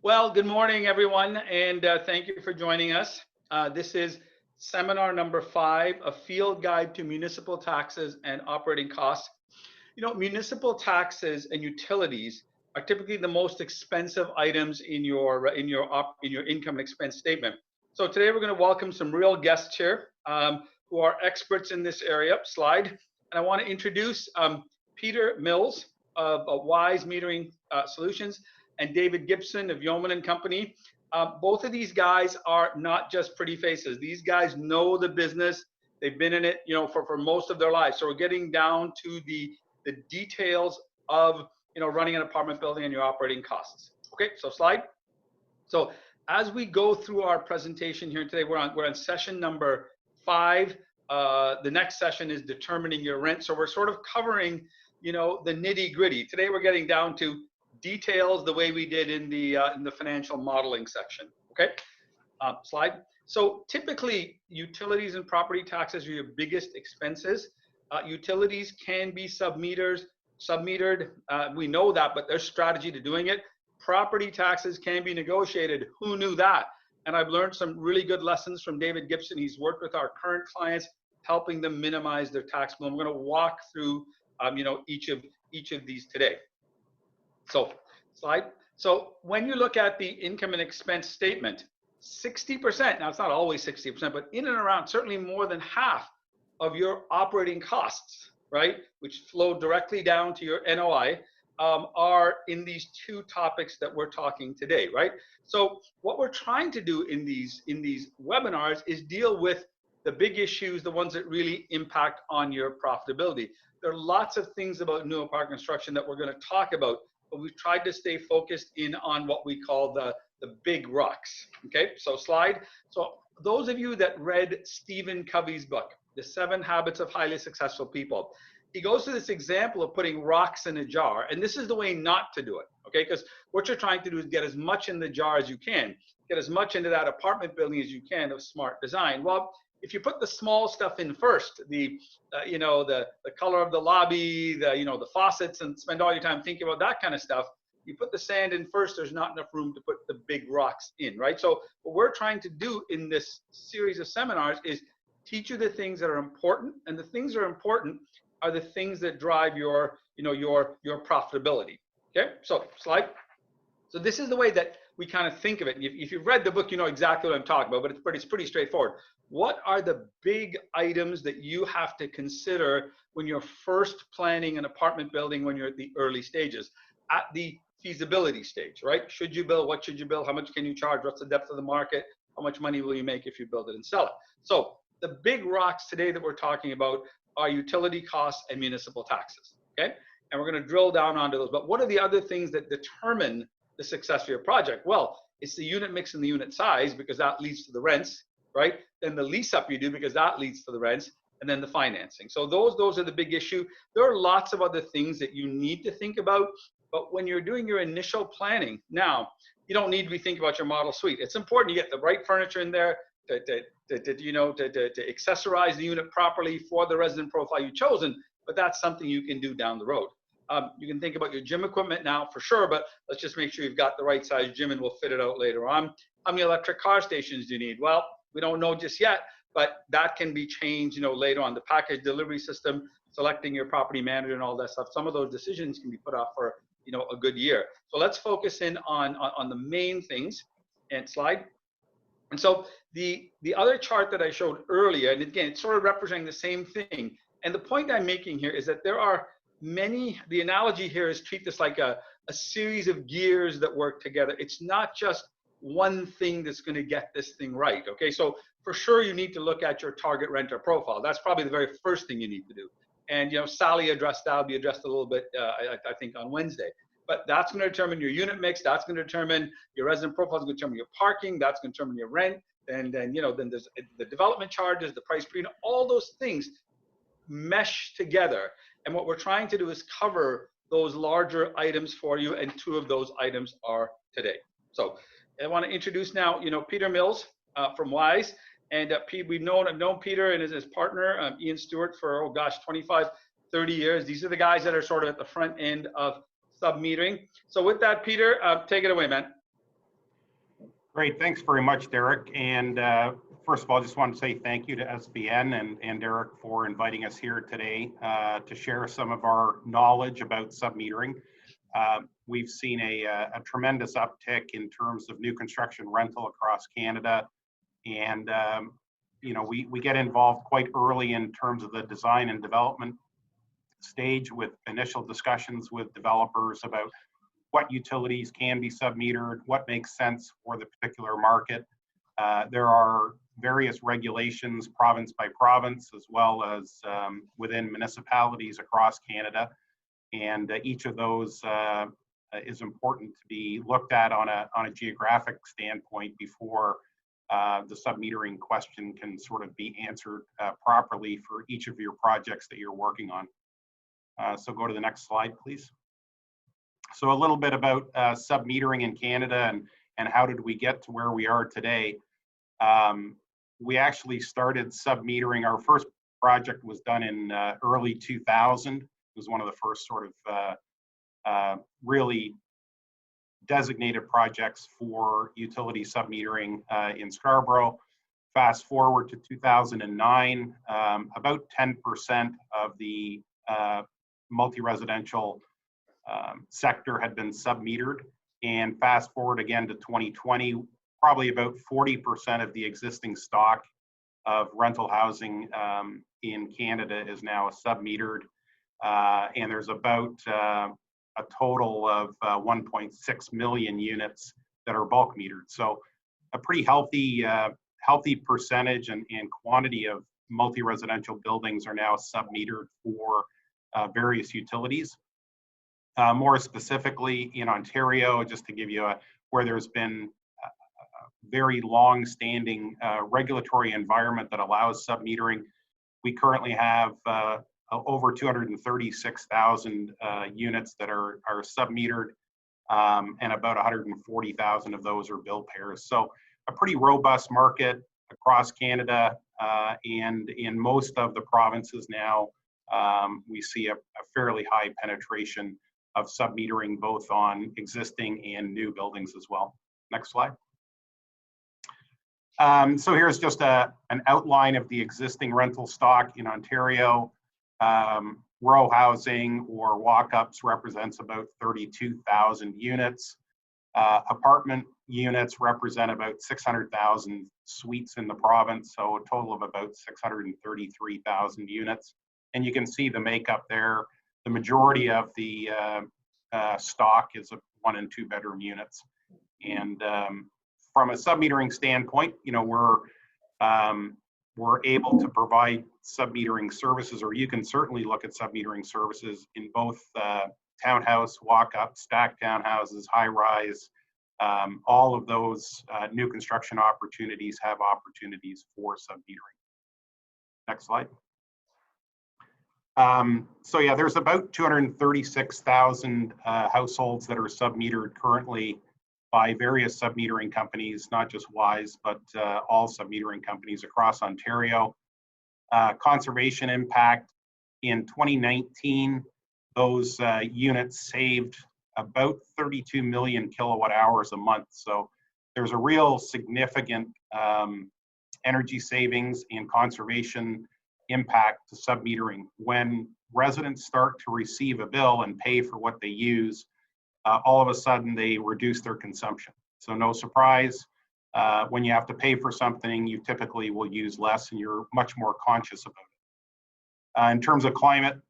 Well, good morning, everyone, and thank you for joining us. This is seminar number 5, a field guide to municipal taxes and operating costs. Municipal taxes and utilities are typically the most expensive items in your income and expense statement. So today we're going to welcome some real guests here who are experts in this area. Slide, and I want to introduce Peter Mills of Wise Metering Solutions and David Gibson of Yeoman and Company. Both of these guys are not just pretty faces. These guys know the business. They've been in it, for most of their lives. So we're getting down to the details of running an apartment building and your operating costs. Okay, so slide. So as we go through our presentation here today, we're on session number 5. The next session is determining your rent. So we're sort of covering the nitty gritty. Today we're getting down to details the way we did in the financial modeling section. Okay, slide. So typically utilities and property taxes are your biggest expenses. Utilities can be submetered. We know that, but there's strategy to doing it. Property taxes can be negotiated. Who knew that? And I've learned some really good lessons from David Gibson. He's worked with our current clients, helping them minimize their tax bill. I'm going to walk through, each of these today. So slide. So when you look at the income and expense statement, 60%, now it's not always 60%, but in and around, certainly more than half of your operating costs, right, which flow directly down to your NOI, are in these two topics that we're talking today, right? So what we're trying to do in these webinars is deal with the big issues, the ones that really impact on your profitability. There are lots of things about new apartment construction that we're going to talk about, but we've tried to stay focused in on what we call the big rocks. Okay, so slide. So those of you that read Stephen Covey's book, The 7 Habits of Highly Successful People, he goes to this example of putting rocks in a jar, and this is the way not to do it, okay? Because what you're trying to do is get as much in the jar as you can, get as much into that apartment building as you can of smart design. Well, if you put the small stuff in first, the color of the lobby, the faucets, and spend all your time thinking about that kind of stuff, you put the sand in first, there's not enough room to put the big rocks in, right? So what we're trying to do in this series of seminars is teach you the things that are important, and the things that are important are the things that drive your profitability. Okay, so slide. So this is the way that we kind of think of it. If you've read the book, you know exactly what I'm talking about, but it's pretty straightforward. What are the big items that you have to consider when you're first planning an apartment building, when you're at the early stages? At the feasibility stage, right? Should you build? What should you build? How much can you charge? What's the depth of the market? How much money will you make if you build it and sell it? So the big rocks today that we're talking about are utility costs and municipal taxes, okay? And we're going to drill down onto those. But what are the other things that determine the success of your project? Well, it's the unit mix and the unit size, because that leads to the rents, right? Then the lease up you do, because that leads to the rents, and then the financing. So those are the big issue. There are lots of other things that you need to think about, but when you're doing your initial planning, now you don't need to be thinking about your model suite. It's important you get the right furniture in there to accessorize the unit properly for the resident profile you've chosen, but that's something you can do down the road. You can think about your gym equipment now for sure, but let's just make sure you've got the right size gym, and we'll fit it out later on. How many electric car stations do you need? Well, we don't know just yet, but that can be changed, later on. The package delivery system, selecting your property manager and all that stuff, some of those decisions can be put off for, a good year. So let's focus in on the main things. And slide. And so the other chart that I showed earlier, and again, it's sort of representing the same thing. And the point I'm making here is that there are the analogy here is treat this like a series of gears that work together. It's not just one thing that's going to get this thing right. Okay, so for sure you need to look at your target renter profile. That's probably the very first thing you need to do. And Sally addressed that. Will be addressed a little bit, I think, on Wednesday. But that's going to determine your unit mix. That's going to determine your resident profile. It's going to determine your parking. That's going to determine your rent. And then then there's the development charges, the price per unit. All those things mesh together. And what we're trying to do is cover those larger items for you. And 2 of those items are today. So I want to introduce now, Peter Mills from Wise. And I've known Peter and his partner, Ian Stewart, for, 25, 30 years. These are the guys that are sort of at the front end of sub-metering. So with that, Peter, take it away, man. Great, thanks very much, Derek. And first of all, I just want to say thank you to SBN and Derek for inviting us here today to share some of our knowledge about submetering. We've seen a tremendous uptick in terms of new construction rental across Canada. And you know, we get involved quite early in terms of the design and development stage with initial discussions with developers about what utilities can be submetered, what makes sense for the particular market. There are various regulations province by province, as well as within municipalities across Canada. And each of those is important to be looked at on a geographic standpoint before the submetering question can sort of be answered properly for each of your projects that you're working on. So go to the next slide, please. So a little bit about submetering in Canada and how did we get to where we are today. We actually started submetering. Our first project was done in early 2000. It was one of the first sort of really designated projects for utility submetering in Scarborough. Fast forward to 2009, about 10% of the multi-residential sector had been submetered, and fast forward again to 2020, probably about 40% of the existing stock of rental housing in Canada is now submetered, and there's about a total of 1.6 million units that are bulk metered. So a pretty healthy percentage and quantity of multi-residential buildings are now submetered for various utilities. More specifically in Ontario, just to give you where there's been a very long-standing regulatory environment that allows submetering, we currently have over 236,000 units that are submetered, and about 140,000 of those are bill pairs. So a pretty robust market across Canada, and in most of the provinces now, we see a fairly high penetration of submetering both on existing and new buildings as well. Next slide. So here's just an outline of the existing rental stock in Ontario. Row housing or walk-ups represents about 32,000 units. Apartment units represent about 600,000 suites in the province, so a total of about 633,000 units. And you can see the makeup there. The majority of the stock is of 1 and 2 bedroom units. And from a submetering standpoint, you know, we're able to provide submetering services, or you can certainly look at submetering services in both townhouse, walk-up, stacked townhouses, high-rise. All of those new construction opportunities have opportunities for submetering. Next slide. So yeah, there's about 236,000 households that are submetered currently by various submetering companies, not just WISE, but all submetering companies across Ontario. Conservation impact in 2019, those units saved about 32 million kilowatt hours a month. So there's a real significant energy savings and conservation impact to submetering. When residents start to receive a bill and pay for what they use, all of a sudden they reduce their consumption. So no surprise, when you have to pay for something, you typically will use less and you're much more conscious about it. In terms of climate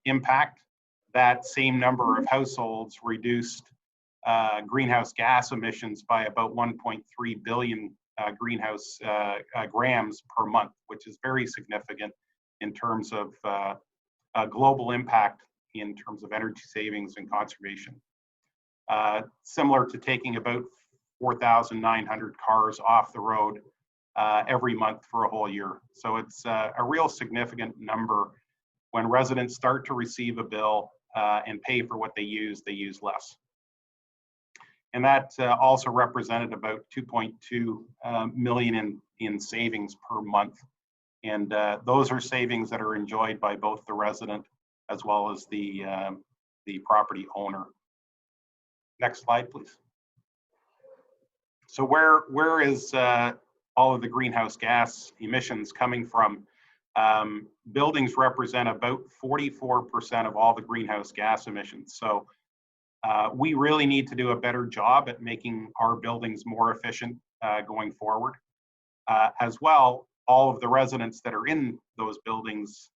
impact, that same number of households reduced greenhouse gas emissions by about 1.3 billion greenhouse grams per month, which is very significant in terms of global impact in terms of energy savings and conservation. Similar to taking about 4,900 cars off the road every month for a whole year. So it's a real significant number. When residents start to receive a bill and pay for what they use less. And that also represented about 2.2 million in savings per month. And those are savings that are enjoyed by both the resident as well as the property owner. Next slide, please. So where is all of the greenhouse gas emissions coming from? Buildings represent about 44% of all the greenhouse gas emissions. So we really need to do a better job at making our buildings more efficient going forward. As well, all of the residents that are in those buildings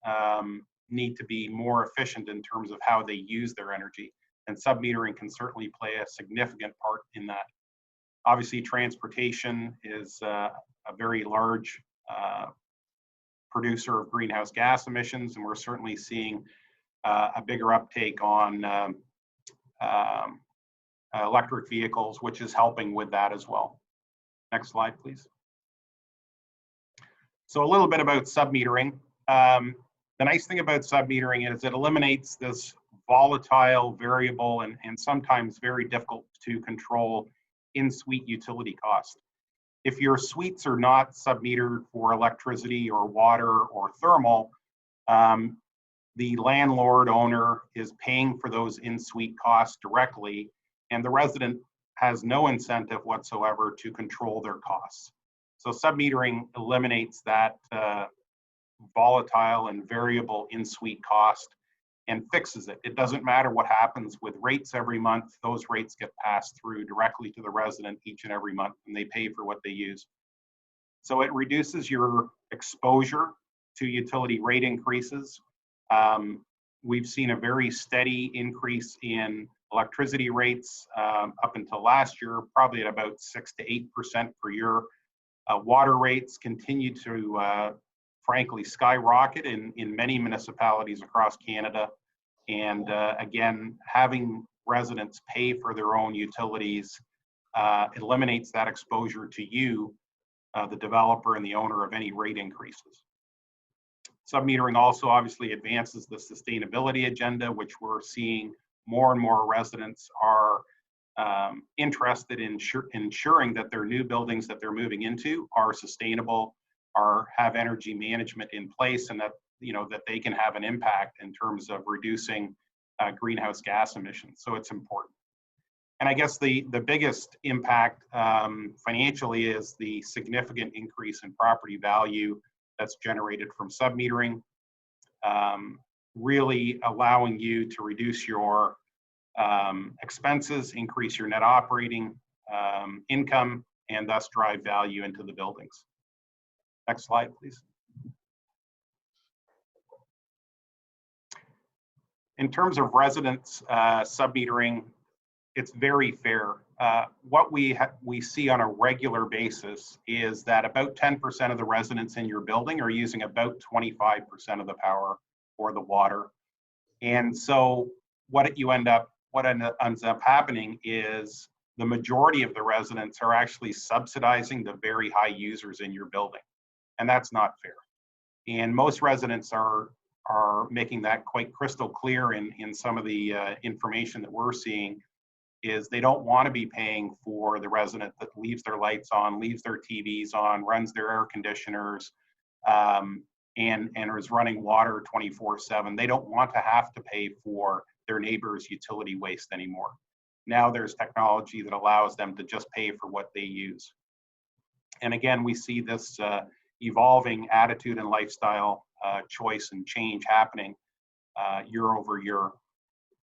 need to be more efficient in terms of how they use their energy. And submetering can certainly play a significant part in that. Obviously, transportation is a very large producer of greenhouse gas emissions, and we're certainly seeing a bigger uptake on electric vehicles, which is helping with that as well. Next slide, please. So a little bit about submetering. The nice thing about submetering is it eliminates this volatile, variable, and sometimes very difficult to control in-suite utility cost. If your suites are not submetered for electricity or water or thermal, the landlord owner is paying for those in-suite costs directly, and the resident has no incentive whatsoever to control their costs. So submetering eliminates that volatile and variable in-suite cost and fixes it. It doesn't matter what happens with rates every month, those rates get passed through directly to the resident each and every month, and they pay for what they use. So it reduces your exposure to utility rate increases. We've seen a very steady increase in electricity rates up until last year, probably at about 6 to 8% per year. Water rates continue to frankly skyrocket in many municipalities across Canada. And again, having residents pay for their own utilities eliminates that exposure to you, the developer and the owner, of any rate increases. Submetering also obviously advances the sustainability agenda, which we're seeing more and more residents are interested in ensuring that their new buildings that they're moving into are sustainable, have energy management in place, and that that they can have an impact in terms of reducing greenhouse gas emissions. So it's important. And I guess the biggest impact financially is the significant increase in property value that's generated from submetering, really allowing you to reduce your expenses, increase your net operating income, and thus drive value into the buildings. Next slide, please. In terms of residents submetering, it's very fair. What we see on a regular basis is that about 10% of the residents in your building are using about 25% of the power or the water. And so what ends up happening is the majority of the residents are actually subsidizing the very high users in your building. And that's not fair. And most residents are making that quite crystal clear in some of the information that we're seeing, is they don't want to be paying for the resident that leaves their lights on, leaves their TVs on, runs their air conditioners, and is running water 24/7. They don't want to have to pay for their neighbor's utility waste anymore. Now there's technology that allows them to just pay for what they use. And again, we see this evolving attitude and lifestyle choice and change happening year over year.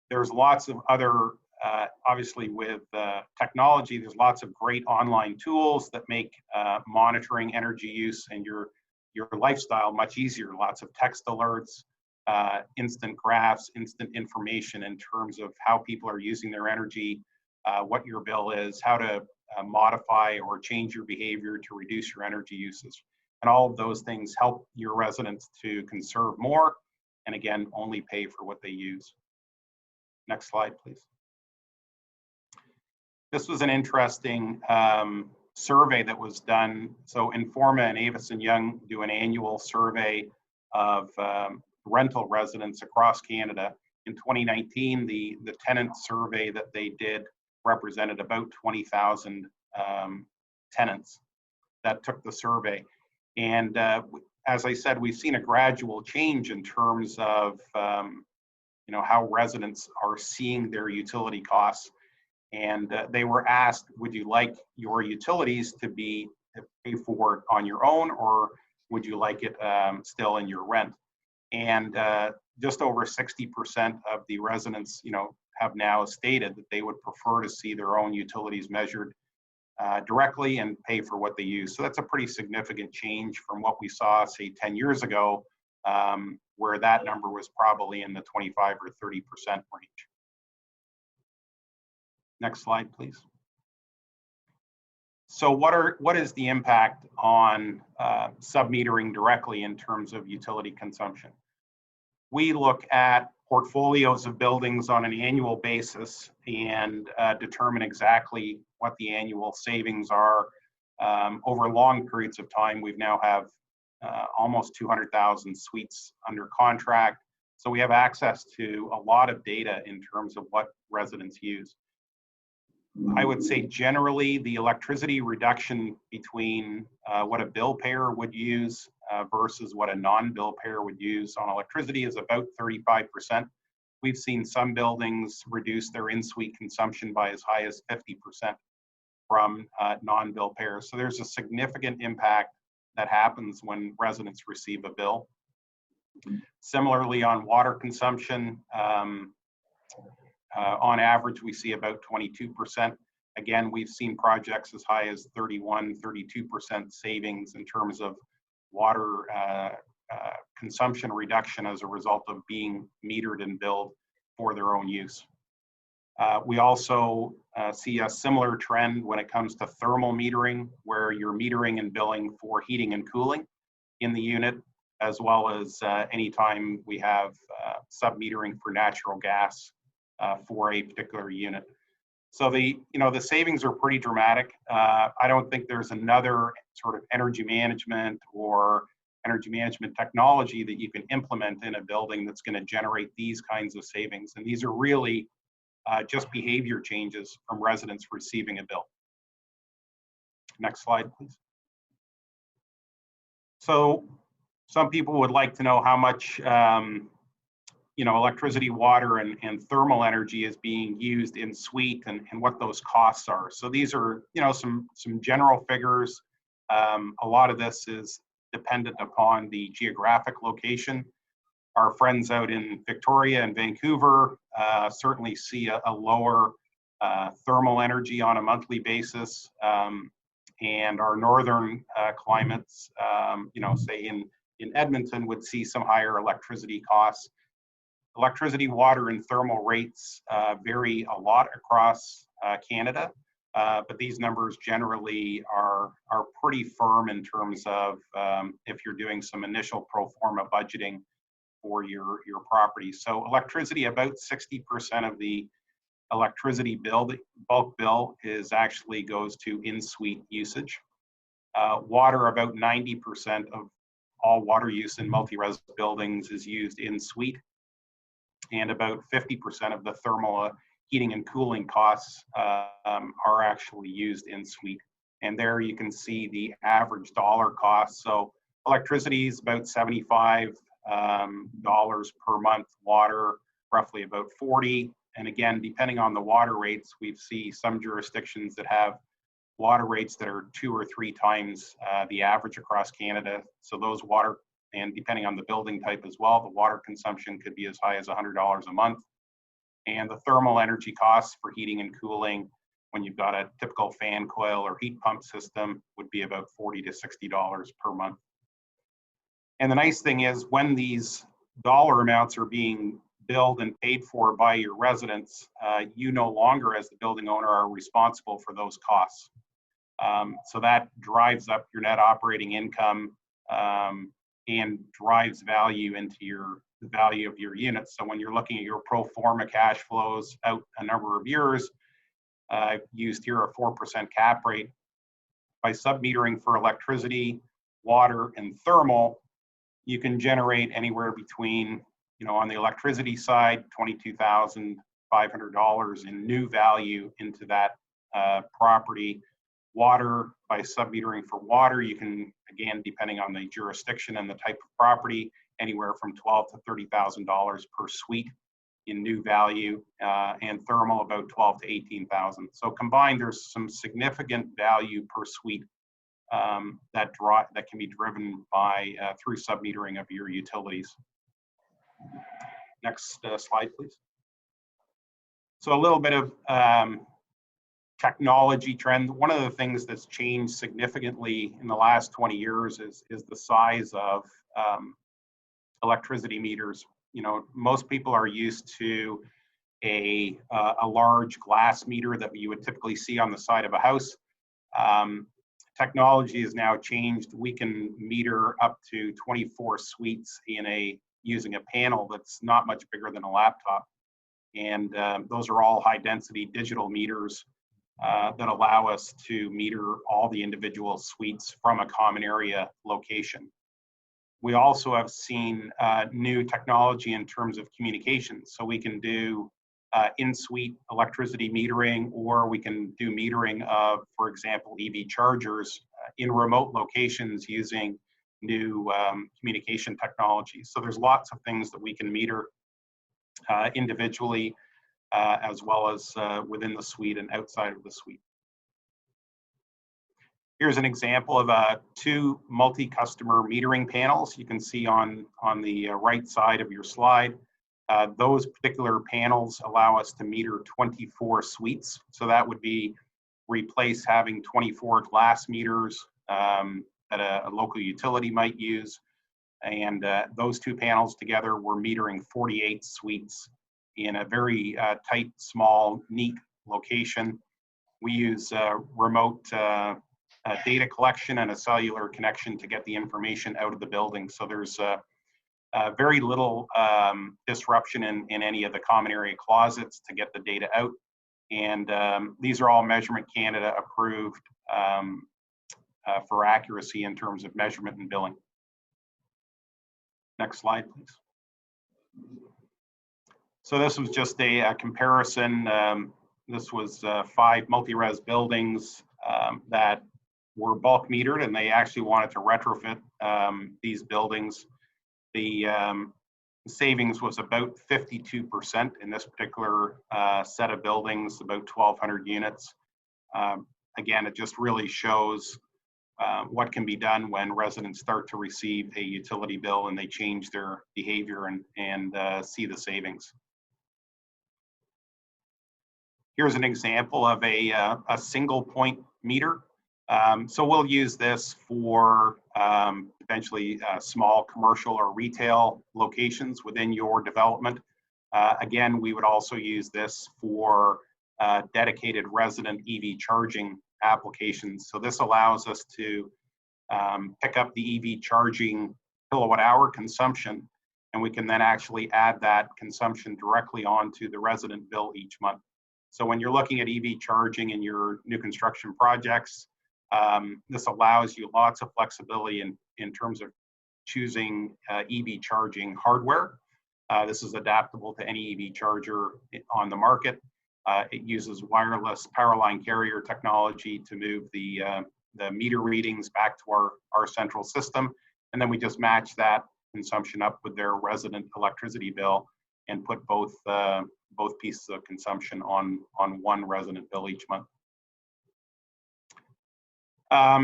There's lots of other, obviously with technology, there's lots of great online tools that make monitoring energy use and your lifestyle much easier. Lots of text alerts, instant graphs, instant information in terms of how people are using their energy, what your bill is, how to modify or change your behavior to reduce your energy usage. And all of those things help your residents to conserve more, and again, only pay for what they use. Next slide, please. This was an interesting survey that was done. So Informa and Avis & Young do an annual survey of rental residents across Canada. In 2019, the tenant survey that they did represented about 20,000 tenants that took the survey. And as I said, we've seen a gradual change in terms of how residents are seeing their utility costs. And they were asked, would you like your utilities to pay for it on your own, or would you like it still in your rent? And just over 60% of the residents, have now stated that they would prefer to see their own utilities measured directly and pay for what they use. So that's a pretty significant change from what we saw, say, 10 years ago, where that number was probably in the 25 or 30% range. Next slide, please. So what is the impact on submetering directly in terms of utility consumption? We look at portfolios of buildings on an annual basis and determine exactly what the annual savings are. Over long periods of time, we now have almost 200,000 suites under contract. So we have access to a lot of data in terms of what residents use. I would say generally the electricity reduction between what a bill payer would use versus what a non-bill payer would use on electricity is about 35%. We've seen some buildings reduce their in-suite consumption by as high as 50% from non-bill payers. So there's a significant impact that happens when residents receive a bill. Similarly, on water consumption, on average, we see about 22%. Again, we've seen projects as high as 31, 32% savings in terms of water consumption reduction as a result of being metered and billed for their own use. We also see a similar trend when it comes to thermal metering, where you're metering and billing for heating and cooling in the unit, as well as anytime we have sub-metering for natural gas for a particular unit. So the savings are pretty dramatic. I don't think there's another sort of energy management or energy management technology that you can implement in a building that's going to generate these kinds of savings. And these are really just behavior changes from residents receiving a bill. Next slide, please. So some people would like to know how much electricity, water, and thermal energy is being used in suite and what those costs are. So these are, some general figures. A lot of this is dependent upon the geographic location. Our friends out in Victoria and Vancouver certainly see a lower thermal energy on a monthly basis. And our northern climates, say in Edmonton, would see some higher electricity costs. Electricity, water, and thermal rates vary a lot across Canada, but these numbers generally are pretty firm in terms of if you're doing some initial pro forma budgeting for your property. So electricity, about 60% of the electricity bill, the bulk bill, actually goes to in-suite usage. Water, about 90% of all water use in multi-res buildings is used in-suite. And about 50% of the thermal heating and cooling costs are actually used in suite. And there you can see the average dollar cost. So electricity is about $75 per month, water roughly about 40. And again, depending on the water rates, we see some jurisdictions that have water rates that are 2 or 3 times the average across Canada. So those water, and depending on the building type as well, the water consumption could be as high as $100 a month. And the thermal energy costs for heating and cooling, when you've got a typical fan coil or heat pump system, would be about $40 to $60 per month. And the nice thing is, when these dollar amounts are being billed and paid for by your residents, you no longer, as the building owner, are responsible for those costs. So that drives up your net operating income and drives value into the value of your units. So when you're looking at your pro forma cash flows out a number of years, I've used here a 4% cap rate. By submetering for electricity, water, and thermal, you can generate anywhere between, on the electricity side, $22,500 in new value into that property. Water, by submetering for water, you can, again, depending on the jurisdiction and the type of property, anywhere from $12,000 to $30,000 per suite in new value, and thermal about 12 to 18,000. So combined, there's some significant value per suite that can be driven by through submetering of your utilities. Next slide, please. So a little bit of technology trend. One of the things that's changed significantly in the last 20 years is the size of electricity meters. You know, most people are used to a large glass meter that you would typically see on the side of a house. Technology has now changed. We can meter up to 24 suites using a panel that's not much bigger than a laptop. And those are all high density digital meters that allow us to meter all the individual suites from a common area location. We also have seen new technology in terms of communications. So we can do in-suite electricity metering, or we can do metering of, for example, EV chargers in remote locations using new communication technologies. So there's lots of things that we can meter individually, as well as within the suite and outside of the suite. Here's an example of two multi-customer metering panels. You can see on the right side of your slide. Those particular panels allow us to meter 24 suites. So that would be replace having 24 glass meters that a local utility might use. And those two panels together, we're metering 48 suites in a very tight, small, neat location. We use remote data collection and a cellular connection to get the information out of the building. So there's very little disruption in any of the common area closets to get the data out. And these are all Measurement Canada approved for accuracy in terms of measurement and billing. Next slide, please. So this was just a comparison. This was 5 multi-res buildings that were bulk metered, and they actually wanted to retrofit these buildings. The savings was about 52% in this particular set of buildings, about 1,200 units. Again, it just really shows what can be done when residents start to receive a utility bill and they change their behavior and see the savings. Here's an example of a single point meter. So we'll use this for potentially small commercial or retail locations within your development. Again, we would also use this for dedicated resident EV charging applications. So this allows us to pick up the EV charging kilowatt hour consumption, and we can then actually add that consumption directly onto the resident bill each month. So when you're looking at EV charging in your new construction projects, this allows you lots of flexibility in terms of choosing EV charging hardware. This is adaptable to any EV charger on the market. It uses wireless power line carrier technology to move the meter readings back to our central system, and then we just match that consumption up with their resident electricity bill and put both pieces of consumption on one resident bill each month.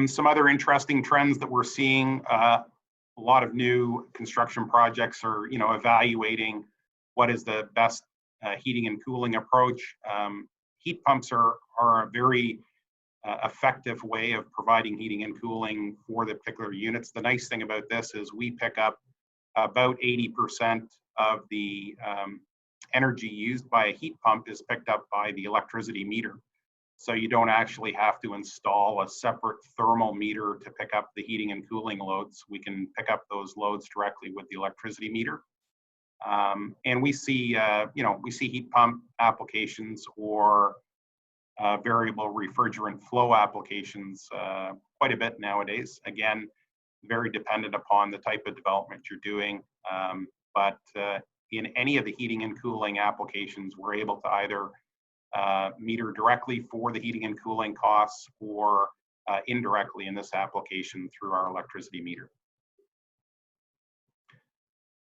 Some other interesting trends that we're seeing, a lot of new construction projects are evaluating what is the best heating and cooling approach. Heat pumps are a very effective way of providing heating and cooling for the particular units. The nice thing about this is we pick up about 80% of the energy used by a heat pump is picked up by the electricity meter. So you don't actually have to install a separate thermal meter to pick up the heating and cooling loads. We can pick up those loads directly with the electricity meter. And we see heat pump applications or variable refrigerant flow applications quite a bit nowadays. Again, very dependent upon the type of development you're doing. But in any of the heating and cooling applications, we're able to either meter directly for the heating and cooling costs or indirectly in this application through our electricity meter.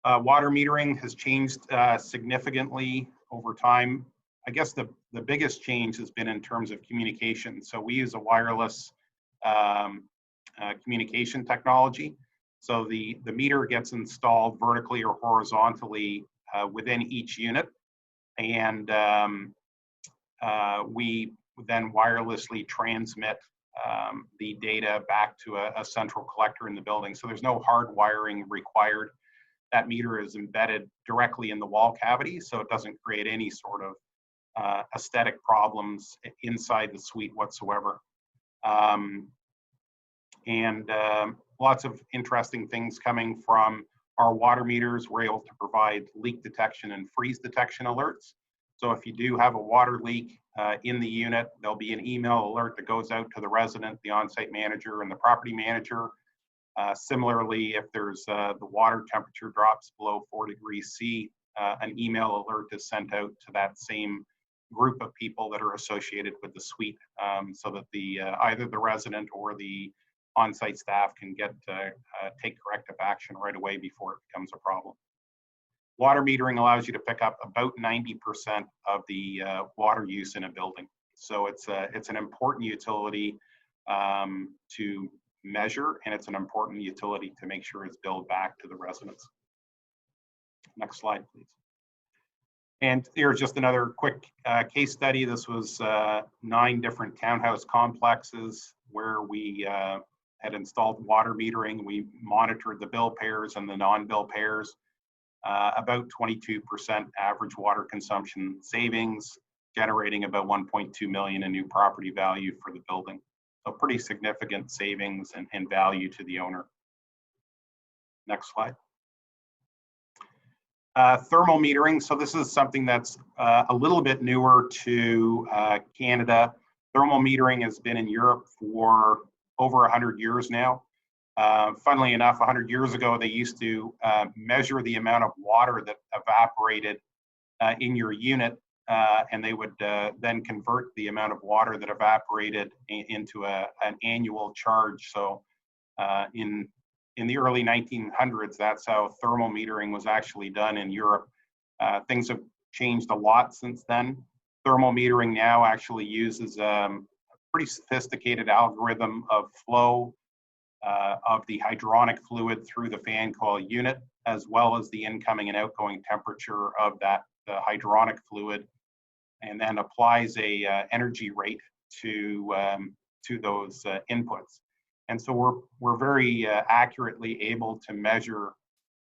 Water metering has changed significantly over time. I guess the biggest change has been in terms of communication. So we use a wireless communication technology. So the meter gets installed vertically or horizontally within each unit, and we then wirelessly transmit the data back to a central collector in the building. So there's no hard wiring required. That meter is embedded directly in the wall cavity, so it doesn't create any sort of aesthetic problems inside the suite whatsoever. Lots of interesting things coming from our water meters. We're able to provide leak detection and freeze detection alerts. So if you do have a water leak in the unit, there'll be an email alert that goes out to the resident, the on-site manager, and the property manager. Similarly, if there's the water temperature drops below 4 degrees C, an email alert is sent out to that same group of people that are associated with the suite, so that the either the resident or the on-site staff can take corrective action right away before it becomes a problem. Water metering allows you to pick up about 90% of the water use in a building. So it's an important utility to measure, and it's an important utility to make sure it's billed back to the residents. Next slide, please. And here's just another quick case study. This was 9 different townhouse complexes where we had installed water metering. We monitored the bill payers and the non-bill payers. About 22% average water consumption savings, generating about 1.2 million in new property value for the building. So pretty significant savings and value to the owner. Next slide. Thermal metering. So this is something that's a little bit newer to Canada. Thermal metering has been in Europe for over 100 years now. Funnily enough, 100 years ago, they used to measure the amount of water that evaporated in your unit, and they would then convert the amount of water that evaporated into an annual charge. So in the early 1900s, that's how thermal metering was actually done in Europe. Things have changed a lot since then. Thermal metering now actually uses a pretty sophisticated algorithm of flow of the hydronic fluid through the fan coil unit, as well as the incoming and outgoing temperature of the hydronic fluid, and then applies a energy rate to those inputs. And so we're very accurately able to measure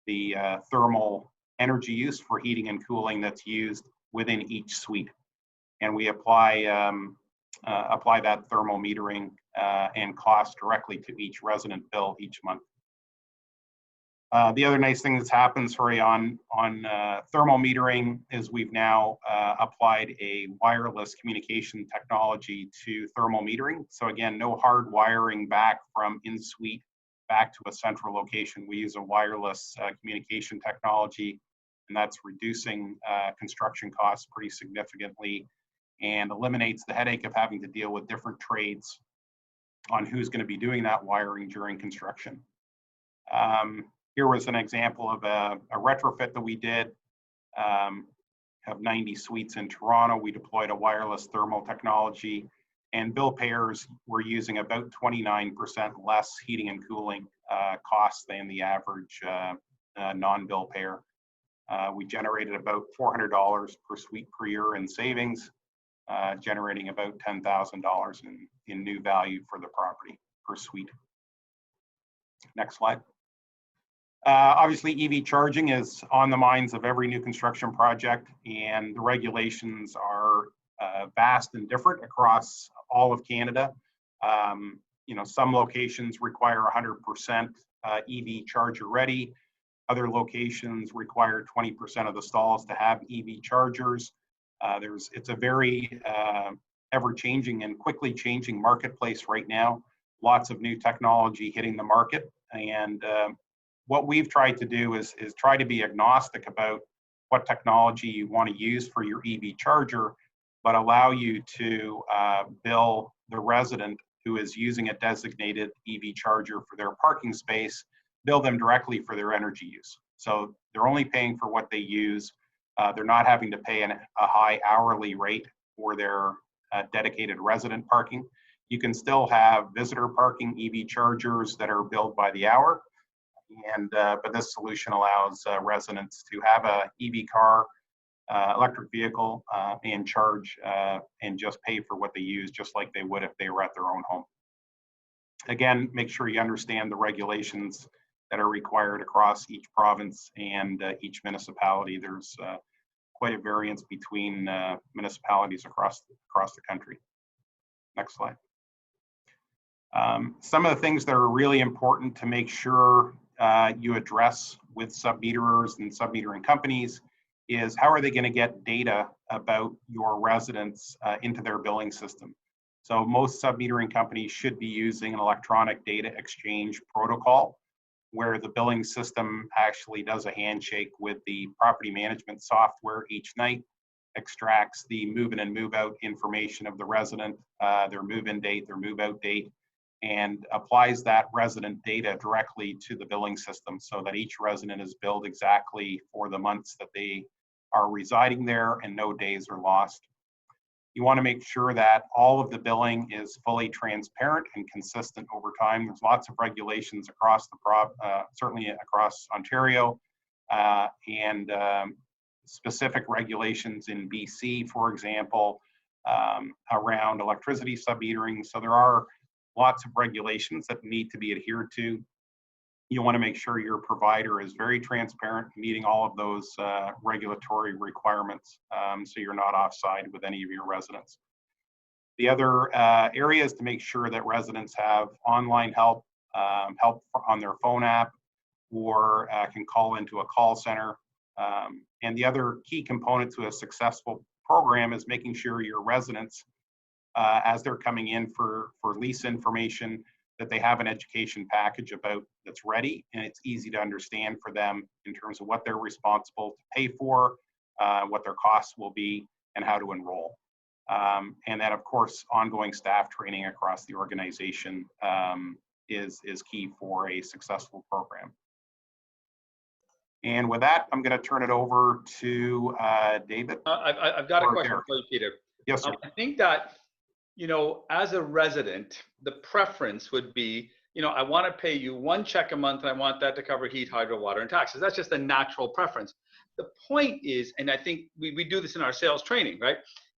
the thermal energy use for heating and cooling that's used within each suite. And we apply that thermal metering and cost directly to each resident bill each month. The other nice thing that's happened, on thermal metering is we've now applied a wireless communication technology to thermal metering. So again, no hard wiring back from in-suite back to a central location. We use a wireless communication technology, and that's reducing construction costs pretty significantly and eliminates the headache of having to deal with different trades on who's going to be doing that wiring during construction. Here was an example of a retrofit that we did. Have 90 suites in Toronto. We deployed a wireless thermal technology, and bill payers were using about 29% less heating and cooling costs than the average non-bill payer. We generated about $400 per suite per year in savings, generating about $10,000 in new value for the property per suite. Next slide. Obviously, EV charging is on the minds of every new construction project, and the regulations are vast and different across all of Canada. Some locations require 100% EV charger ready. Other locations require 20% of the stalls to have EV chargers. It's a very ever-changing and quickly changing marketplace right now. Lots of new technology hitting the market, and what we've tried to do is try to be agnostic about what technology you want to use for your EV charger, but allow you to bill the resident who is using a designated EV charger for their parking space, bill them directly for their energy use. So they're only paying for what they use. They're not having to pay a high hourly rate for their dedicated resident parking. You can still have visitor parking, EV chargers that are billed by the hour. And but this solution allows residents to have a EV car, electric vehicle, and charge and just pay for what they use, just like they would if they were at their own home. Again, make sure you understand the regulations that are required across each province and each municipality. There's quite a variance between municipalities across the country. Next slide. Some of the things that are really important to make sure you address with submeterers and submetering companies is how are they going to get data about your residents into their billing system. So most submetering companies should be using an electronic data exchange protocol where the billing system actually does a handshake with the property management software each night, extracts the move in and move out information of the resident, their move-in date, their move-out date, and applies that resident data directly to the billing system so that each resident is billed exactly for the months that they are residing there and no days are lost. You want to make sure that all of the billing is fully transparent and consistent over time. There's lots of regulations across the certainly across Ontario, and specific regulations in BC, for example, around electricity submetering. So there are lots of regulations that need to be adhered to. You want to make sure your provider is very transparent, meeting all of those regulatory requirements, so you're not offside with any of your residents. The other area is to make sure that residents have online help, help on their phone app, or can call into a call center. And the other key component to a successful program is making sure your residents, as they're coming in for lease information, that they have an education package that's ready and it's easy to understand for them in terms of what they're responsible to pay for, what their costs will be, and how to enroll. And then, of course, ongoing staff training across the organization is key for a successful program. And with that, I'm going to turn it over to David. I've got a question for you, Peter. Yes, sir. I think that, as a resident, the preference would be, I want to pay you one check a month and I want that to cover heat, hydro, water, and taxes. That's just a natural preference. The point is, and I think we do this in our sales training, right,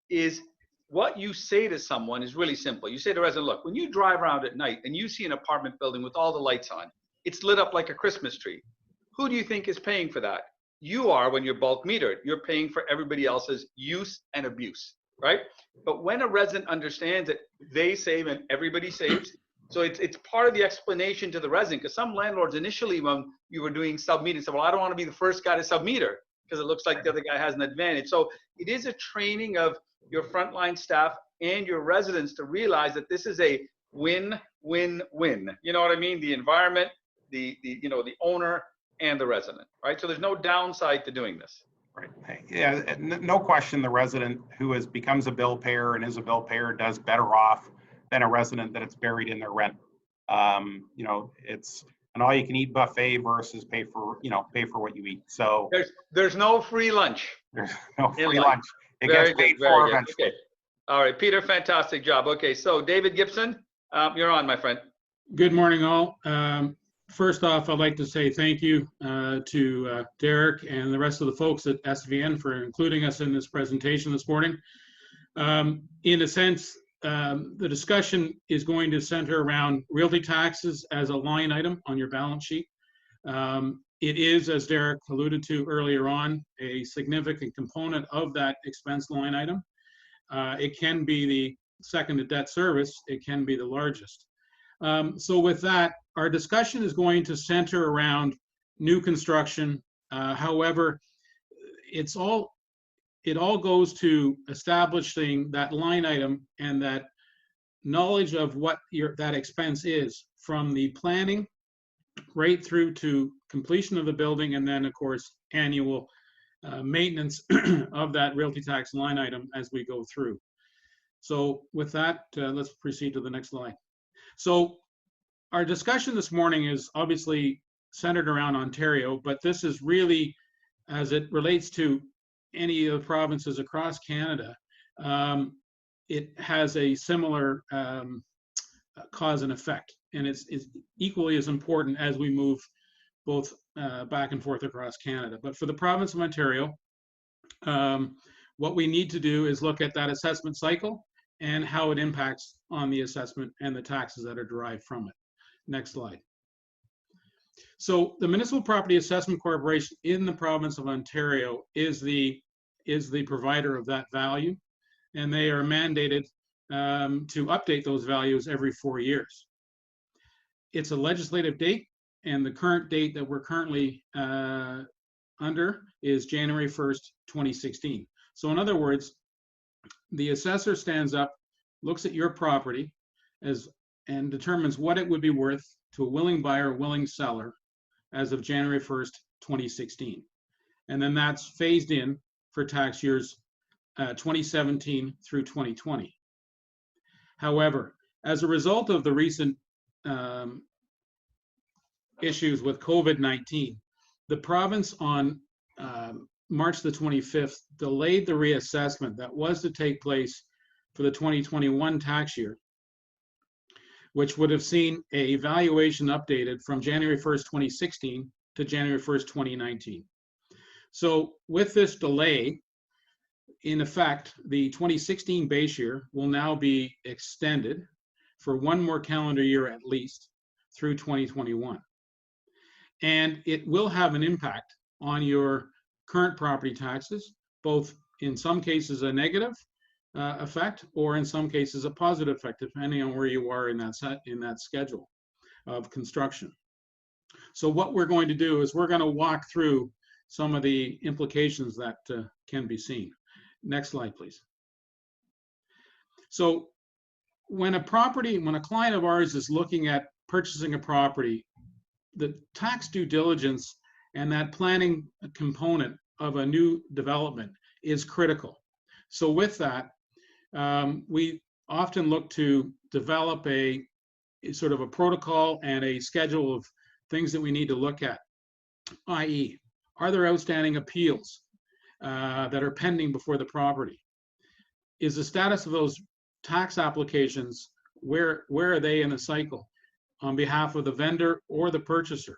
is what you say to someone is really simple. You say to the resident, look, when you drive around at night and you see an apartment building with all the lights on, it's lit up like a Christmas tree. Who do you think is paying for that? You are when you're bulk metered. You're paying for everybody else's use and abuse, right? But when a resident understands that they save and everybody saves, so it's part of the explanation to the resident, because some landlords initially, when you were doing sub-metering, said, well, I don't want to be the first guy to sub-meter because it looks like the other guy has an advantage. So it is a training of your frontline staff and your residents to realize that this is a win-win-win. You know what I mean? The environment, the owner, and the resident, right? So there's no downside to doing this. Right. Yeah, no question the resident who becomes a bill payer and is a bill payer does better off than a resident that it's buried in their rent. It's an all-you-can-eat buffet versus pay for what you eat. So there's no free lunch. There's no free lunch. It gets paid for eventually. Okay. All right, Peter, fantastic job. Okay, so David Gibson, you're on, my friend. Good morning, all. First off, I'd like to say thank you to Derek and the rest of the folks at SVN for including us in this presentation this morning. In a sense, the discussion is going to center around realty taxes as a line item on your balance sheet. It is, as Derek alluded to earlier on, a significant component of that expense line item. It can be the second to debt service. It can be the largest. So with that, our discussion is going to center around new construction. However, it all goes to establishing that line item and that knowledge of what that expense is, from the planning right through to completion of the building, and then of course annual maintenance of that realty tax line item as we go through. So with that, let's proceed to the next slide. So our discussion this morning is obviously centered around Ontario, but this is really, as it relates to any of the provinces across Canada, it has a similar cause and effect, and it's equally as important as we move both back and forth across Canada. But for the province of Ontario, what we need to do is look at that assessment cycle and how it impacts on the assessment and the taxes that are derived from it. Next slide. So the Municipal Property Assessment Corporation in the province of Ontario is the provider of that value, and they are mandated to update those values every 4 years. It's a legislative date, and the current date that we're currently under is January 1st, 2016. So in other words, the assessor stands up, looks at your property and determines what it would be worth to a willing buyer or willing seller as of January 1st, 2016. And then that's phased in for tax years 2017 through 2020. However, as a result of the recent issues with COVID-19, the province on March the 25th delayed the reassessment that was to take place for the 2021 tax year, which would have seen a valuation updated from January 1st, 2016 to January 1st, 2019. So with this delay, in effect, the 2016 base year will now be extended for one more calendar year at least through 2021. And it will have an impact on your current property taxes, both in some cases a negative effect, or in some cases a positive effect, depending on where you are in that schedule of construction. So what we're going to do is we're going to walk through some of the implications that can be seen. Next slide, please. So when a client of ours is looking at purchasing a property, the tax due diligence and that planning component of a new development is critical. So with that, we often look to develop a sort of a protocol and a schedule of things that we need to look at, i.e., are there outstanding appeals that are pending before the property? Is the status of those tax applications, where are they in the cycle on behalf of the vendor or the purchaser?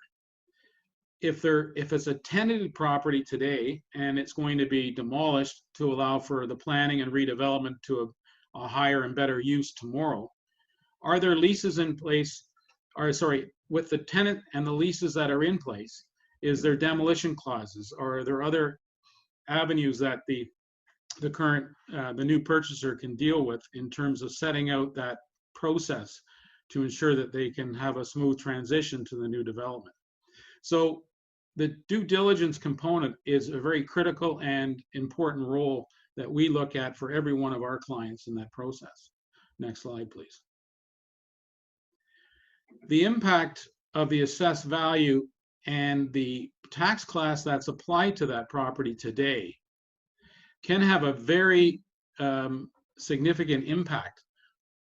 If it's a tenanted property today and it's going to be demolished to allow for the planning and redevelopment to a higher and better use tomorrow, are there leases in place, with the tenant and the leases that are in place, is there demolition clauses, or are there other avenues that the new purchaser can deal with in terms of setting out that process to ensure that they can have a smooth transition to the new development? So the due diligence component is a very critical and important role that we look at for every one of our clients in that process. Next slide, please. The impact of the assessed value and the tax class that's applied to that property today can have a very significant impact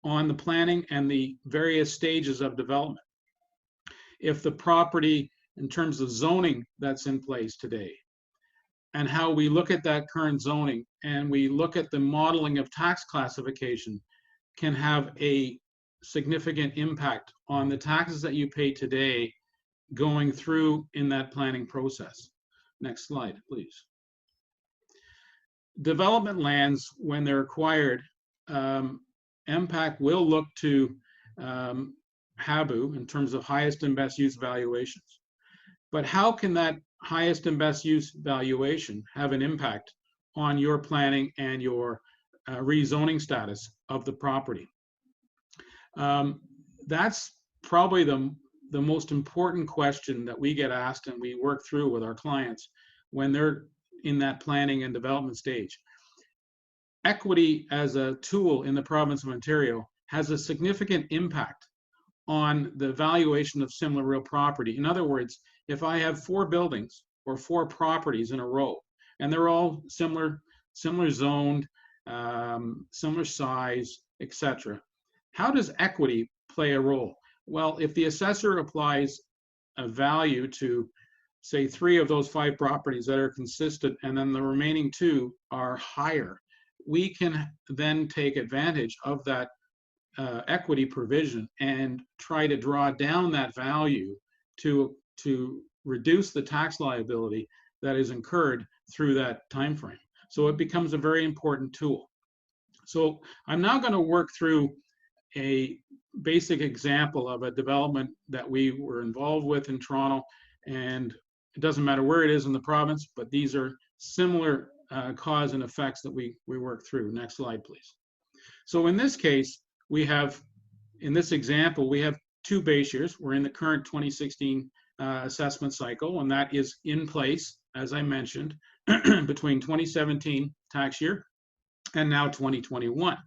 on the planning and the various stages of development. If the property, in terms of zoning that's in place today, and how we look at that current zoning and we look at the modeling of tax classification, can have a significant impact on the taxes that you pay today going through in that planning process. Next slide, please. Development lands, when they're acquired, MPAC will look to HABU in terms of highest and best use valuations. But how can that highest and best use valuation have an impact on your planning and your rezoning status of the property? That's probably the most important question that we get asked and we work through with our clients when they're in that planning and development stage. Equity as a tool in the province of Ontario has a significant impact on the valuation of similar real property. In other words, if I have 4 buildings or 4 properties in a row, and they're all similar zoned, similar size, etc., how does equity play a role? Well, if the assessor applies a value to, say, 3 of those 5 properties that are consistent, and then the remaining 2 are higher, we can then take advantage of that equity provision and try to draw down that value to reduce the tax liability that is incurred through that time frame. So it becomes a very important tool. So I'm now going to work through a basic example of a development that we were involved with in Toronto, and it doesn't matter where it is in the province, but these are similar cause and effects that we work through. Next slide, please. So in this case, we have, in this example, we have 2 base years. We're in the current 2016 assessment cycle, and that is in place, as I mentioned, between 2017 tax year and now 2021.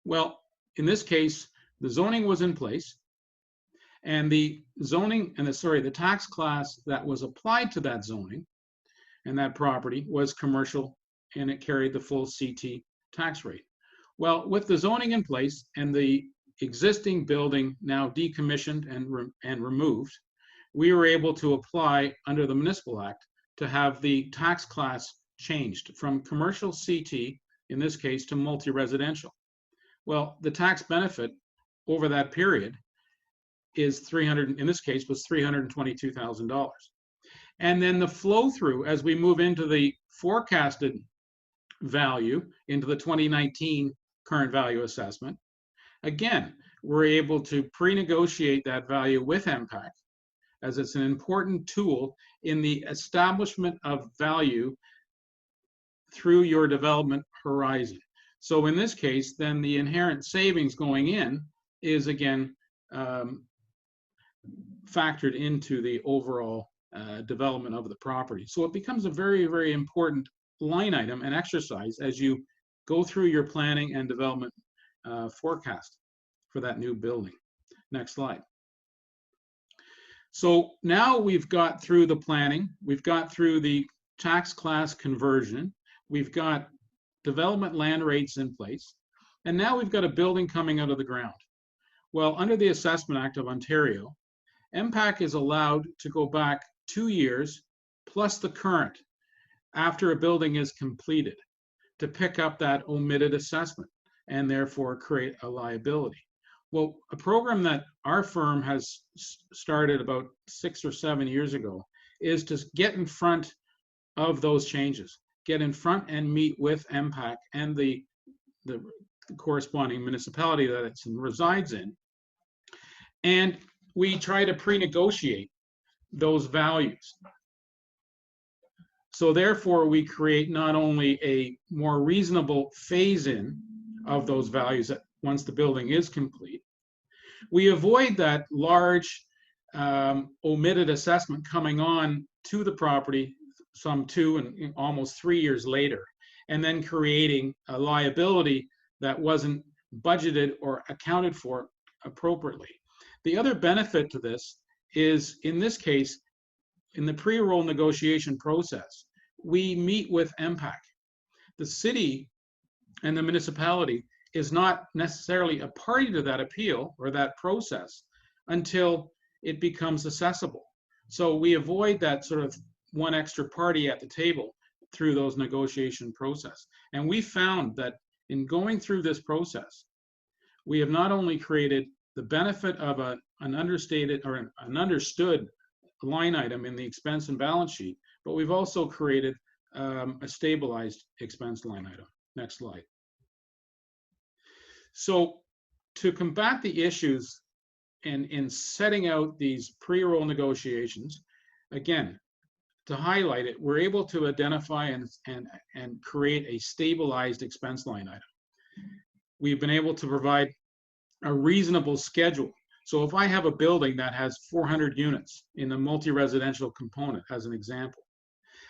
Well, in this case, the zoning was in place, and the zoning and the tax class that was applied to that zoning and that property was commercial, and it carried the full CT tax rate. Well, with the zoning in place and the existing building now decommissioned and removed, we were able to apply under the Municipal Act to have the tax class changed from commercial CT, in this case, to multi-residential. Well, the tax benefit over that period is in this case, was $322,000. And then the flow through as we move into the forecasted value into the 2019 current value assessment, again, we're able to pre-negotiate that value with MPAC, as it's an important tool in the establishment of value through your development horizon. So in this case, then the inherent savings going in is again factored into the overall development of the property. So it becomes a very, very important line item and exercise as you go through your planning and development forecast for that new building. Next slide. So now we've got through the planning, we've got through the tax class conversion, we've got development land rates in place, and now we've got a building coming out of the ground. Well, under the Assessment Act of Ontario, MPAC is allowed to go back 2 years plus the current after a building is completed to pick up that omitted assessment and therefore create a liability. Well, a program that our firm has started about 6 or 7 years ago is to get in front of those changes, get in front and meet with MPAC and the corresponding municipality that it resides in. And we try to pre-negotiate those values. So therefore, we create not only a more reasonable phase-in of those values once the building is complete, we avoid that large omitted assessment coming on to the property some 2 and almost 3 years later, and then creating a liability that wasn't budgeted or accounted for appropriately. The other benefit to this is, in this case, in the pre-roll negotiation process, we meet with MPAC. The city and the municipality is not necessarily a party to that appeal or that process until it becomes accessible. So we avoid that sort of one extra party at the table through those negotiation process. And we found that in going through this process, we have not only created the benefit of an understated or an understood line item in the expense and balance sheet, but we've also created a stabilized expense line item. Next slide. So to combat the issues in setting out these pre-roll negotiations, again, to highlight it, we're able to identify and create a stabilized expense line item. We've been able to provide a reasonable schedule. So if I have a building that has 400 units in the multi-residential component, as an example,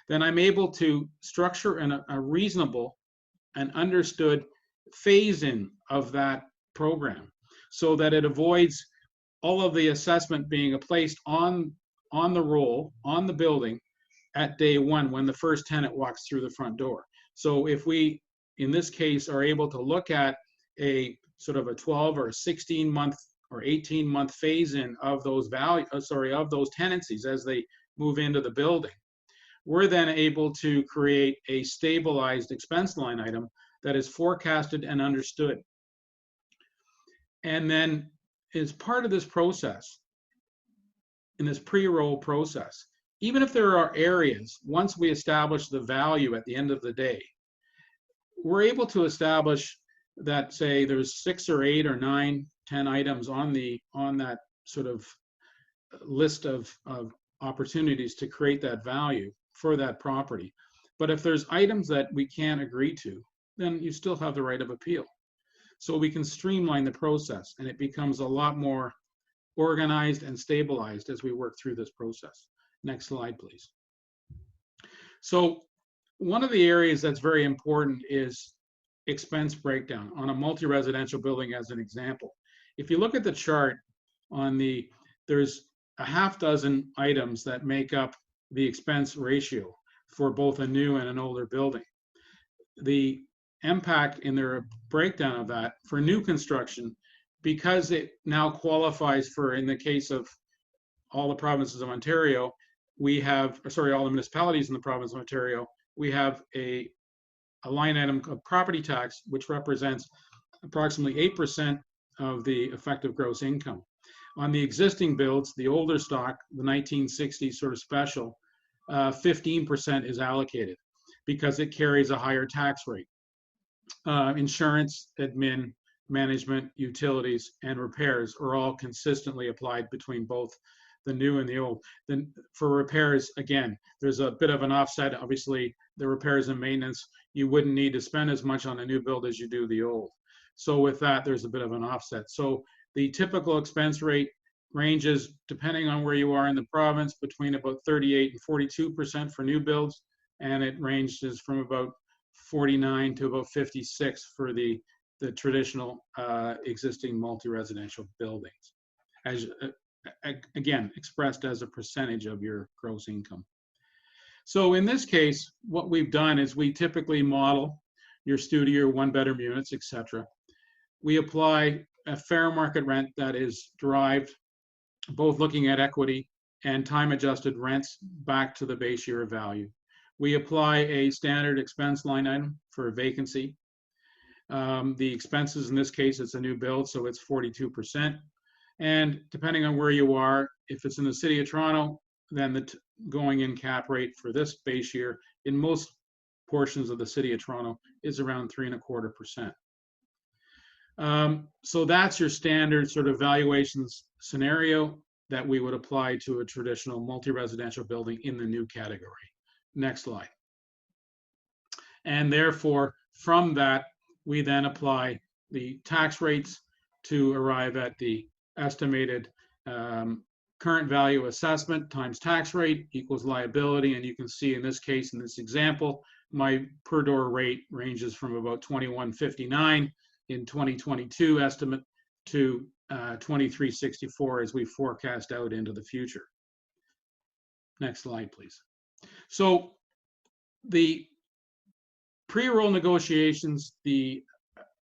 then I'm able to structure a reasonable and understood phase-in of that program so that it avoids all of the assessment being placed on the roll, on the building at day one when the first tenant walks through the front door. So if we, in this case, are able to look at a sort of a 12 or 16 month or 18-month phase-in of those of those tenancies as they move into the building, we're then able to create a stabilized expense line item that is forecasted and understood. And then as part of this process, in this pre-roll process, even if there are areas, once we establish the value at the end of the day, we're able to establish that, say, there's 6 or 8 or 9, 10 items on that sort of list of opportunities to create that value for that property. But if there's items that we can't agree to, then you still have the right of appeal. So we can streamline the process, and it becomes a lot more organized and stabilized as we work through this process. Next slide, please. So one of the areas that's very important is expense breakdown on a multi-residential building, as an example. If you look at the chart there's a half dozen items that make up the expense ratio for both a new and an older building. The impact in their breakdown of that for new construction, because it now qualifies for, in the case of all the provinces of Ontario, we have, all the municipalities in the province of Ontario, we have a line item of property tax, which represents approximately 8% of the effective gross income. On the existing builds, the older stock, the 1960s sort of special, 15% is allocated because it carries a higher tax rate. Insurance, admin, management, utilities, and repairs are all consistently applied between both the new and the old. Then for repairs, again, there's a bit of an offset. Obviously, the repairs and maintenance, you wouldn't need to spend as much on a new build as you do the old. So with that, there's a bit of an offset. So the typical expense rate ranges, depending on where you are in the province, between about 38 and 42% for new builds, and it ranges from about 49 to about 56 for the traditional existing multi-residential buildings, as again expressed as a percentage of your gross income. So in this case, what we've done is we typically model your studio, one-bedroom units, etc. We apply a fair market rent that is derived both looking at equity and time-adjusted rents back to the base year of value. We apply a standard expense line item for vacancy. The expenses in this case, it's a new build, so it's 42%. And depending on where you are, if it's in the City of Toronto, then the going in cap rate for this base year in most portions of the City of Toronto is around 3.25%. So that's your standard sort of valuations scenario that we would apply to a traditional multi-residential building in the new category. Next slide. And therefore, from that, we then apply the tax rates to arrive at the estimated current value assessment times tax rate equals liability. And you can see in this case, in this example, my per door rate ranges from about $21.59 in 2022 estimate to $23.64 as we forecast out into the future. Next slide, please. So the pre-roll negotiations, the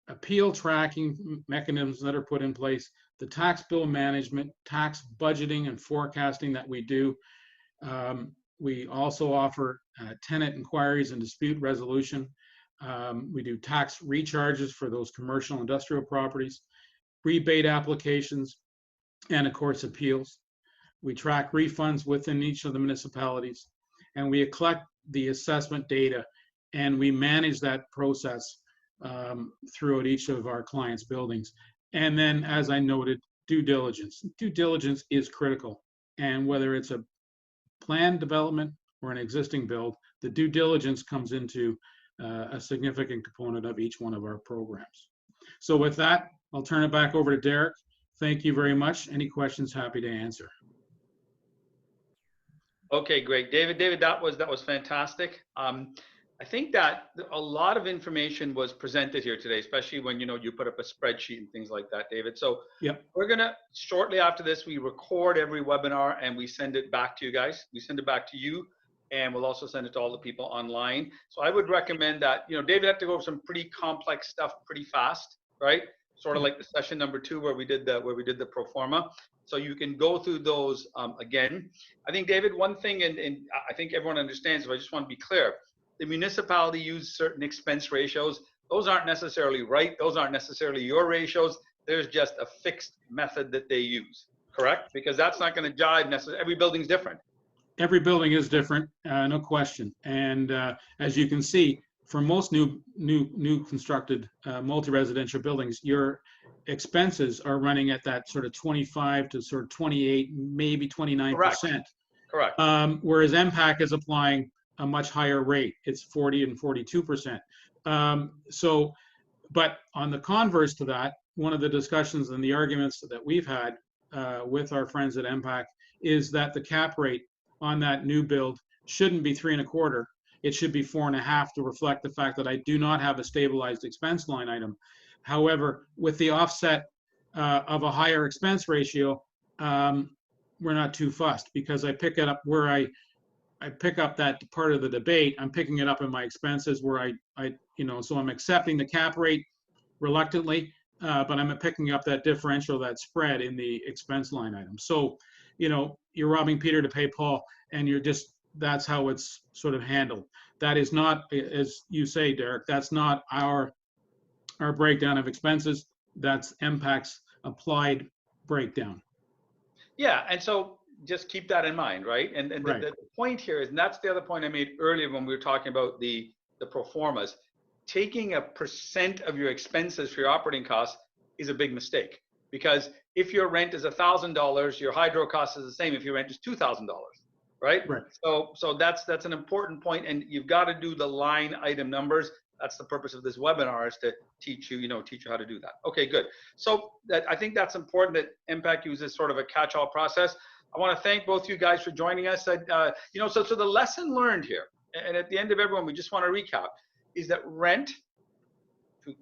appeal tracking mechanisms that are put in place, the tax bill management, tax budgeting and forecasting that we do. We also offer tenant inquiries and dispute resolution. We do tax recharges for those commercial industrial properties, rebate applications, and of course appeals. We track refunds within each of the municipalities, and we collect the assessment data, and we manage that process throughout each of our clients' buildings. And then, as I noted, due diligence. Due diligence is critical, and whether it's a planned development or an existing build, the due diligence comes into a significant component of each one of our programs. So with that, I'll turn it back over to Derek. Thank you very much. Any questions, happy to answer. Okay, great. David, that was fantastic. I think that a lot of information was presented here today, especially when you put up a spreadsheet and things like that, David. So yep. We're gonna, shortly after this, we record every webinar and we send it back to you guys. We send it back to you, and we'll also send it to all the people online. So I would recommend that, David had to go over some pretty complex stuff pretty fast, right? sort of like the session number 2 where we did the pro forma. So you can go through those again. I think, David, one thing, and I think everyone understands, but I just want to be clear, the municipality used certain expense ratios. Those aren't necessarily right. Those aren't necessarily your ratios. There's just a fixed method that they use, correct? Because that's not going to jive necessarily. Every building's different. Every building is different, no question. And as you can see, for most new constructed multi-residential buildings, your expenses are running at that sort of 25 to sort of 28, maybe 29%. Correct. Whereas MPAC is applying a much higher rate. It's 40 and 42%. So, but on the converse to that, one of the discussions and the arguments that we've had with our friends at MPAC is that the cap rate on that new build shouldn't be 3.25. It should be 4.5 to reflect the fact that I do not have a stabilized expense line item. However, with the offset of a higher expense ratio, we're not too fussed because I pick it up where I pick up that part of the debate. I'm picking it up in my expenses where I so I'm accepting the cap rate reluctantly, but I'm picking up that differential, that spread in the expense line item. So, you're robbing Peter to pay Paul, and that's how it's sort of handled. That is not, as you say, Derek, that's not our breakdown of expenses. That's MPAC's applied breakdown. Yeah, and so just keep that in mind, right? And right. The point here is, and that's the other point I made earlier when we were talking about the pro formas, taking a percent of your expenses for your operating costs is a big mistake. Because if your rent is $1,000, your hydro cost is the same if your rent is $2,000, right? Right. So that's an important point, and you've got to do the line item numbers. That's the purpose of this webinar, is to teach you how to do that. Okay, good. So I think that's important that MPAC uses sort of a catch-all process. I want to thank both you guys for joining us. So the lesson learned here, and at the end of everyone, we just want to recap, is that rent,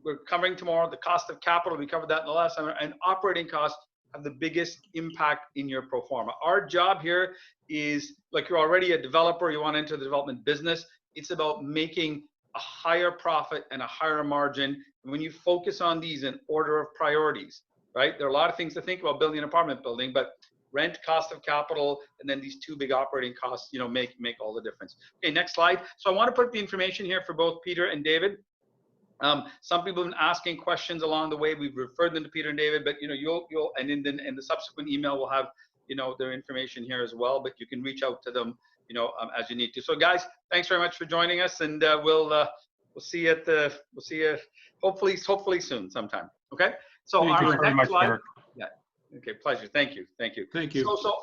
we're covering tomorrow, the cost of capital, we covered that in the last time, and operating costs have the biggest impact in your pro forma. Our job here is, like, you're already a developer, you want to enter the development business, it's about making a higher profit and a higher margin. And when you focus on these in order of priorities, right? There are a lot of things to think about building an apartment building, but rent, cost of capital, and then these two big operating costs, make all the difference. Okay, next slide. So I want to put the information here for both Peter and David. Some people have been asking questions along the way. We've referred them to Peter and David, but you'll and in the subsequent email we'll have their information here as well. But you can reach out to them as you need to. So guys, thanks very much for joining us, and we'll see you hopefully soon sometime. Okay. So Thank you very much, Derek. Yeah. Okay. Pleasure. Thank you. Thank you. So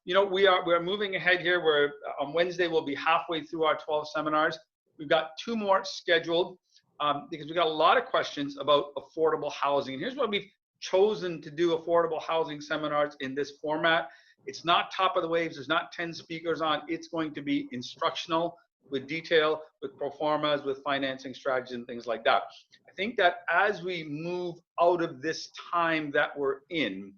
we're moving ahead here. We're on Wednesday. We'll be halfway through our 12 seminars. We've got 2 more scheduled. Because we got a lot of questions about affordable housing. And here's why we've chosen to do affordable housing seminars in this format. It's not top of the waves. There's not 10 speakers on. It's going to be instructional with detail, with pro formas, with financing strategies and things like that. I think that as we move out of this time that we're in,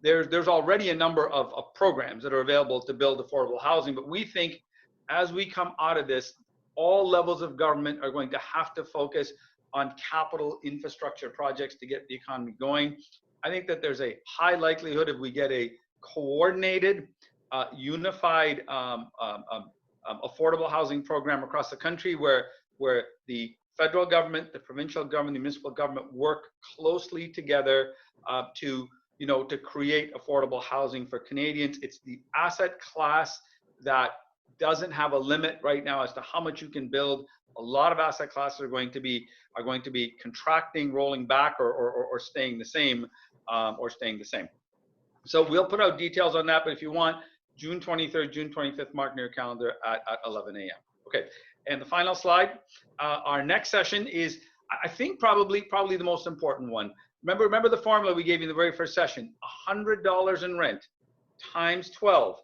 there's already a number of programs that are available to build affordable housing. But we think as we come out of this, all levels of government are going to have to focus on capital infrastructure projects to get the economy going. I think that there's a high likelihood if we get a coordinated, unified affordable housing program across the country where the federal government, the provincial government, the municipal government work closely together to create affordable housing for Canadians. It's the asset class that doesn't have a limit right now as to how much you can build. A lot of asset classes are going to be contracting, rolling back, or staying the same, So we'll put out details on that. But if you want, June 23rd, June 25th, mark in your calendar at 11 a.m. Okay. And the final slide. Our next session is, I think, probably the most important one. Remember the formula we gave you in the very first session. $100 in rent times 12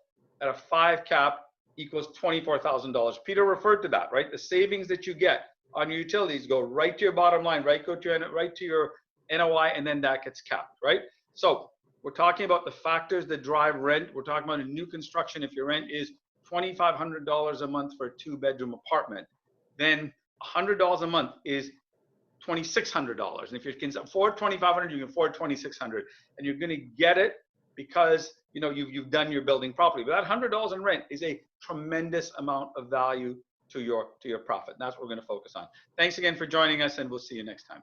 at a 5 cap equals $24,000. Peter referred to that, right? The savings that you get on your utilities go right to your bottom line, right to your NOI, and then that gets capped, right? So we're talking about the factors that drive rent. We're talking about a new construction. If your rent is $2,500 a month for a 2-bedroom apartment, then $100 a month is $2,600. And if you can afford $2,500, you can afford $2,600, and you're going to get it because you've done your building properly. But that $100 in rent is a tremendous amount of value to your profit. And that's what we're going to focus on. Thanks again for joining us, and we'll see you next time.